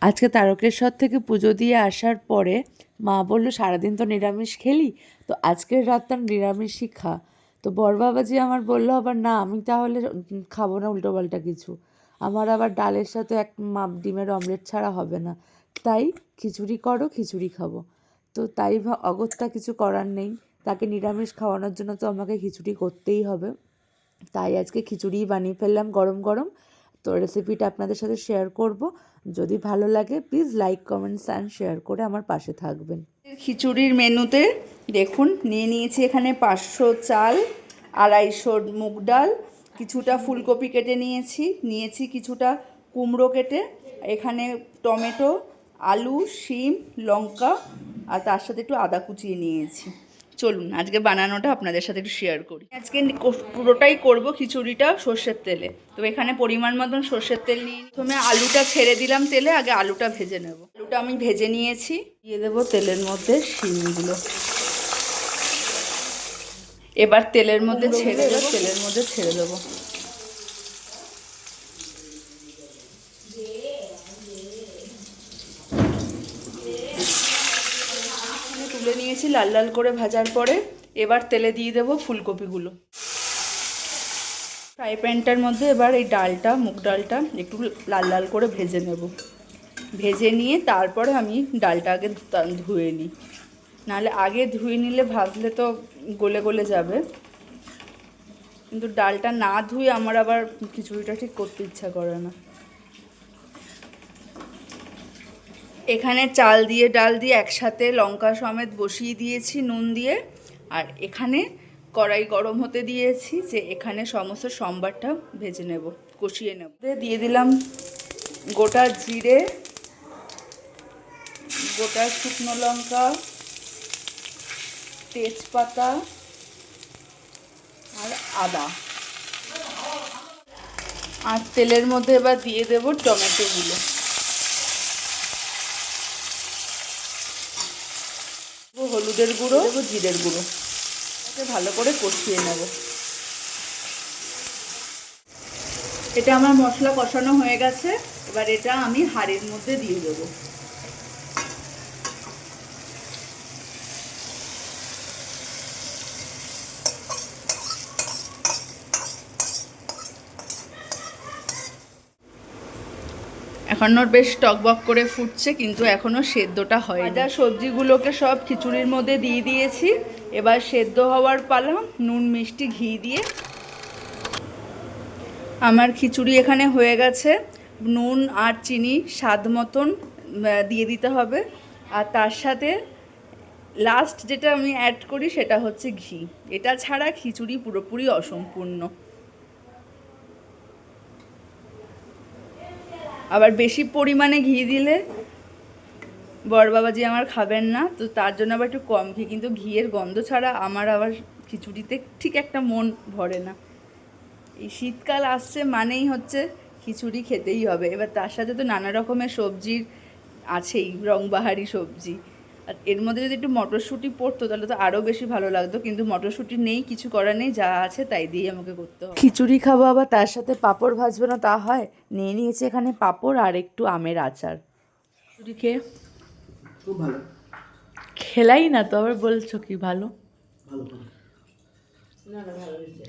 আজকে তারকেশ্বর থেকে পুজো দিয়ে আসার পরে মা বললো সারাদিন তো নিরামিষ খেলি, তো আজকের রাতটা নিরামিষই খা। তো বড় বাবাজি আমার বললো আবার না, আমি তাহলে খাবো না উল্টোপাল্টা কিছু, আমার আবার ডালের সাথে এক ডিমের অমলেট ছাড়া হবে না, তাই খিচুড়ি করো, খিচুড়ি খাবো। তো তাই অগত্যা কিছু করার নেই, তাকে নিরামিষ খাওয়ানোর জন্য তো আমাকে খিচুড়ি করতেই হবে। তাই আজকে খিচুড়ি বানিয়ে ফেললাম গরম গরম। তো রেসিপিটা আপনাদের সাথে শেয়ার করব। যদি ভালো লাগে please like comments and share করে আমার পাশে থাকবেন। খিচুড়ির মেনুতে দেখুন নিয়ে নিয়েছি এখানে 500 চাল, 250 মুগ ডাল, কিছুটা ফুলকপি কেটে নিয়েছি কিছুটা কুমড়ো কেটে, এখানে টমেটো, আলু, শিম, লঙ্কা আর তার সাথে একটু আদা কুচিয়ে নিয়েছি। চলুন আজকে বানানোটা আপনাদের সাথে একটু শেয়ার করি। আজকে পুরোটাই করব খিচুড়িটা সর্ষের তেলে। তো এখানে পরিমাণ মতন সর্ষের তেল নিয়ে প্রথমে আলুটা ছেড়ে দিলাম তেলে, আগে আলুটা ভেজে নেব। আলুটা আমি ভেজে নিয়েছি, দিয়ে দেবো তেলের মধ্যে শিমগুলো। এবার তেলের মধ্যে ছেড়ে দেবো। তুলে নিয়েছি লাল লাল করে ভাজার পরে, এবার তেলে দিয়ে দেবো ফুলকপিগুলো। ফ্রাই প্যানটার মধ্যে এবার এই ডালটা, মুগ ডালটা একটু লাল লাল করে ভেজে নেব। ভেজে নিয়ে তারপরে আমি ডালটা আগে ধুয়ে নিই, নাহলে আগে ধুয়ে নিলে ভাজলে তো গলে গলে যাবে, কিন্তু ডালটা না ধুয়ে আমার আবার খিচুড়িটা ঠিক করতে ইচ্ছা করে না। এখানে চাল দিয়ে ডাল দিয়ে একসাথে লঙ্কা সমেত বসিয়ে দিয়েছি নুন দিয়ে, আর এখানে কড়াই গরম হতে দিয়েছি, যে এখানে সমস্ত সম্বারটা ভেজে নেব, কষিয়ে নেব। দিয়ে দিলাম গোটা জিরে, গোটা শুকনো লঙ্কা, তেজপাতা আর আদা, আর তেলের মধ্যে এবার দিয়ে দেব টমেটোগুলো, হলুদের গুঁড়ো দেবো, জিরের গুঁড়ো, ভালো করে কষিয়ে নেব। এটা আমার মশলা কষানো হয়ে গেছে, এবার এটা আমি হাঁড়ির মধ্যে দিয়ে দেবো। এখনও বেশ টকবক করে ফুটছে, কিন্তু এখনও সেদ্ধটা হয় না। সবজিগুলোকে সব খিচুড়ির মধ্যে দিয়ে দিয়েছি, এবার সেদ্ধ হওয়ার পালা। নুন মিষ্টি ঘি দিয়ে আমার খিচুড়ি এখানে হয়ে গেছে। নুন আর চিনি স্বাদ মতন দিয়ে দিতে হবে, আর তার সাথে লাস্ট যেটা আমি অ্যাড করি সেটা হচ্ছে ঘি। এটা ছাড়া খিচুড়ি পুরোপুরি অসম্পূর্ণ। আবার বেশি পরিমাণে ঘি দিলে বড় বাবাজি আমার খাবেন না, তো তার জন্য আবার একটু কম ঘি, কিন্তু ঘিয়ের গন্ধ ছাড়া আমার আবার খিচুড়িতে ঠিক একটা মন ভরে না। এই শীতকাল আসছে মানেই হচ্ছে খিচুড়ি খেতেই হবে। এবার তার সাথে তো নানা রকমের সবজির আছেই, রংবাহারি সবজি, আর এর মধ্যে যদি একটু মটরশুঁটি পড়তো তাহলে তো আরও বেশি ভালো লাগতো, কিন্তু মটরশুঁটি নেই, কিছু করার নেই, যা আছে তাই দিয়েই আমাকে করতে হবে। খিচুড়ি খাবো আবার তার সাথে পাঁপড় ভাজবো না তা হয়? নিয়ে নিয়েছি এখানে পাঁপড় আর একটু আমের আচার। খিচুড়ি খেয়ে খুব ভালো। খেলাই না তো আবার বলছো কি ভালো? ভালো ভালো। না না ভালো হয়েছে।